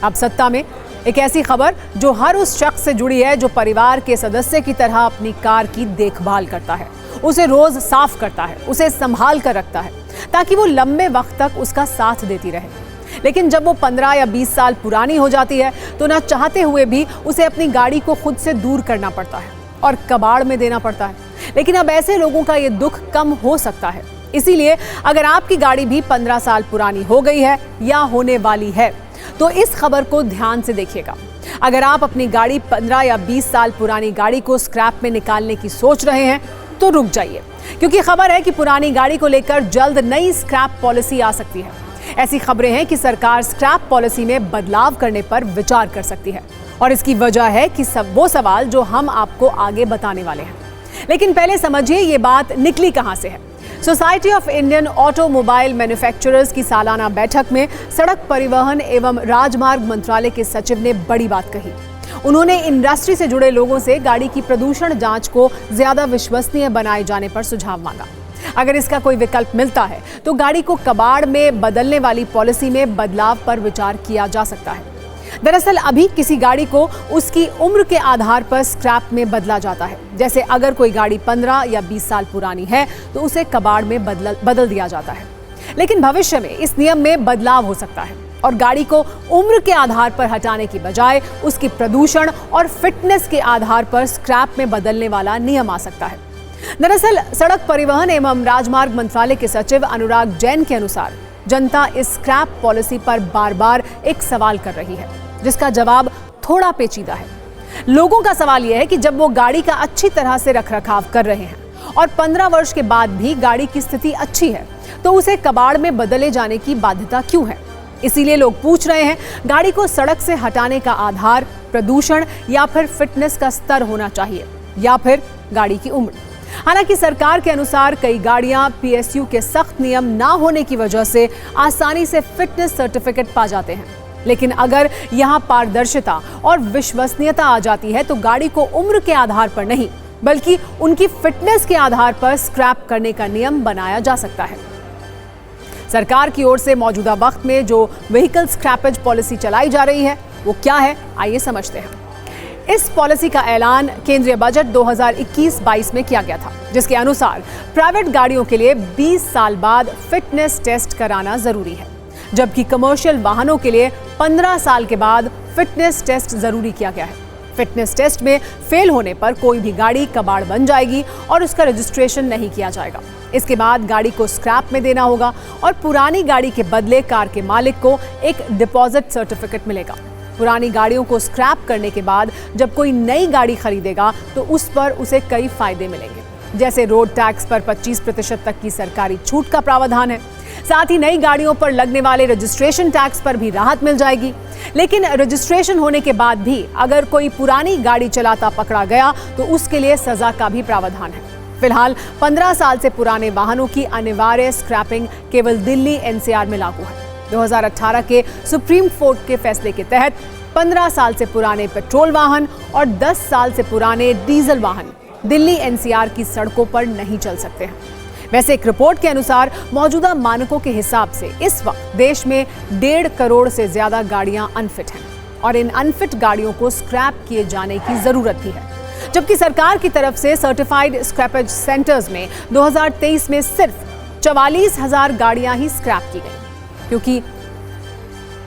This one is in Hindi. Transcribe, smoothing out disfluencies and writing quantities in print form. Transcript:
अब सत्ता में एक ऐसी खबर जो हर उस शख्स से जुड़ी है जो परिवार के सदस्य की तरह अपनी कार की देखभाल करता है, उसे रोज साफ करता है, उसे संभाल कर रखता है ताकि वो लंबे वक्त तक उसका साथ देती रहे। लेकिन जब वो 15 या 20 साल पुरानी हो जाती है तो ना चाहते हुए भी उसे अपनी गाड़ी को खुद से दूर करना पड़ता है और कबाड़ में देना पड़ता है। लेकिन अब ऐसे लोगों का ये दुख कम हो सकता है। इसीलिए अगर आपकी गाड़ी भी 15 साल पुरानी हो गई है या होने वाली है तो इस खबर को ध्यान से देखिएगा। अगर आप अपनी गाड़ी 15 या 20 साल पुरानी गाड़ी को स्क्रैप में निकालने की सोच रहे हैं तो रुक जाइए, क्योंकि खबर है कि पुरानी गाड़ी को लेकर जल्द नई स्क्रैप पॉलिसी आ सकती है। ऐसी खबरें हैं कि सरकार स्क्रैप पॉलिसी में बदलाव करने पर विचार कर सकती है और इसकी वजह है कि वो सवाल जो हम आपको आगे बताने वाले हैं। लेकिन पहले समझिए ये बात निकली कहां से है। Society of Indian automobile manufacturers की सालाना बैठक में सड़क परिवहन एवं राजमार्ग मंत्रालय के सचिव ने बड़ी बात कही। उन्होंने इंडस्ट्री से जुड़े लोगों से गाड़ी की प्रदूषण जांच को ज्यादा विश्वसनीय बनाए जाने पर सुझाव मांगा। अगर इसका कोई विकल्प मिलता है तो गाड़ी को कबाड़ में बदलने वाली पॉलिसी में बदलाव पर विचार किया जा सकता है। दरअसल अभी किसी गाड़ी को उसकी उम्र के आधार पर स्क्रैप में बदला जाता है। जैसे अगर कोई गाड़ी 15 या 20 साल पुरानी है तो उसे कबाड़ में बदल दिया जाता है। लेकिन भविष्य में इस नियम में बदलाव हो सकता है और गाड़ी को उम्र के आधार पर हटाने की बजाय उसकी प्रदूषण और फिटनेस के आधार पर स्क्रैप में बदलने वाला नियम आ सकता है। दरअसल सड़क परिवहन एवं राजमार्ग मंत्रालय के सचिव अनुराग जैन के अनुसार जनता इस स्क्रैप पॉलिसी पर बार-बार एक सवाल कर रही है, जिसका जवाब थोड़ा पेचीदा है। लोगों का सवाल यह है कि जब वो गाड़ी का अच्छी तरह से रखरखाव कर रहे हैं और 15 वर्ष के बाद भी गाड़ी की स्थिति अच्छी है तो उसे कबाड़ में बदले जाने की बाध्यता क्यों है। इसीलिए लोग पूछ रहे हैं, गाड़ी को सड़क से हटाने का आधार प्रदूषण या फिर फिटनेस का स्तर होना चाहिए या फिर गाड़ी की उम्र। हालांकि सरकार के अनुसार कई गाड़ियां पीएसयू के सख्त नियम ना होने की वजह से आसानी से फिटनेस सर्टिफिकेट पा जाते हैं। लेकिन अगर यहां पारदर्शिता और विश्वसनीयता आ जाती है तो गाड़ी को उम्र के आधार पर नहीं बल्कि उनकी फिटनेस के आधार पर स्क्रैप करने का नियम बनाया जा सकता है। सरकार की ओर से मौजूदा वक्त में जो व्हीकल स्क्रैपेज पॉलिसी चलाई जा रही है वो क्या है, आइए समझते हैं। इस पॉलिसी का ऐलान केंद्रीय बजट 2021-22 में किया गया था, जिसके अनुसार प्राइवेट गाड़ियों के लिए 20 साल बाद फिटनेस टेस्ट कराना जरूरी है, जबकि कमर्शियल वाहनों के लिए 15 साल के बाद फिटनेस टेस्ट जरूरी किया गया है। फिटनेस टेस्ट में फेल होने पर कोई भी गाड़ी कबाड़ बन जाएगी और उसका रजिस्ट्रेशन नहीं किया जाएगा। इसके बाद गाड़ी को स्क्रैप में देना होगा और पुरानी गाड़ी के बदले कार के मालिक को एक डिपॉजिट सर्टिफिकेट मिलेगा। पुरानी गाड़ियों को स्क्रैप करने के बाद जब कोई नई गाड़ी खरीदेगा तो उस पर उसे कई फायदे मिलेंगे, जैसे रोड टैक्स पर 25% तक की सरकारी छूट का प्रावधान है। साथ ही नई गाड़ियों पर लगने वाले रजिस्ट्रेशन टैक्स पर भी राहत मिल जाएगी। लेकिन रजिस्ट्रेशन होने के बाद भी अगर कोई पुरानी गाड़ी चलाता पकड़ा गया तो उसके लिए सजा का भी प्रावधान है। फिलहाल 15 साल से पुराने वाहनों की अनिवार्य स्क्रैपिंग केवल दिल्ली एनसीआर में लागू है। 2018 के सुप्रीम कोर्ट के फैसले के तहत 15 साल से पुराने पेट्रोल वाहन और 10 साल से पुराने डीजल वाहन दिल्ली एनसीआर की सड़कों पर नहीं चल सकते हैं। वैसे एक रिपोर्ट के अनुसार मौजूदा मानकों के हिसाब से इस वक्त देश में 1.5 करोड़ से ज्यादा गाड़ियां अनफिट हैं और इन अनफिट गाड़ियों को स्क्रैप किए जाने की जरूरत भी है। जबकि सरकार की तरफ से सर्टिफाइड स्क्रैपेज सेंटर्स में 2023 में सिर्फ 44,000 गाड़ियां ही स्क्रैप की गई, क्योंकि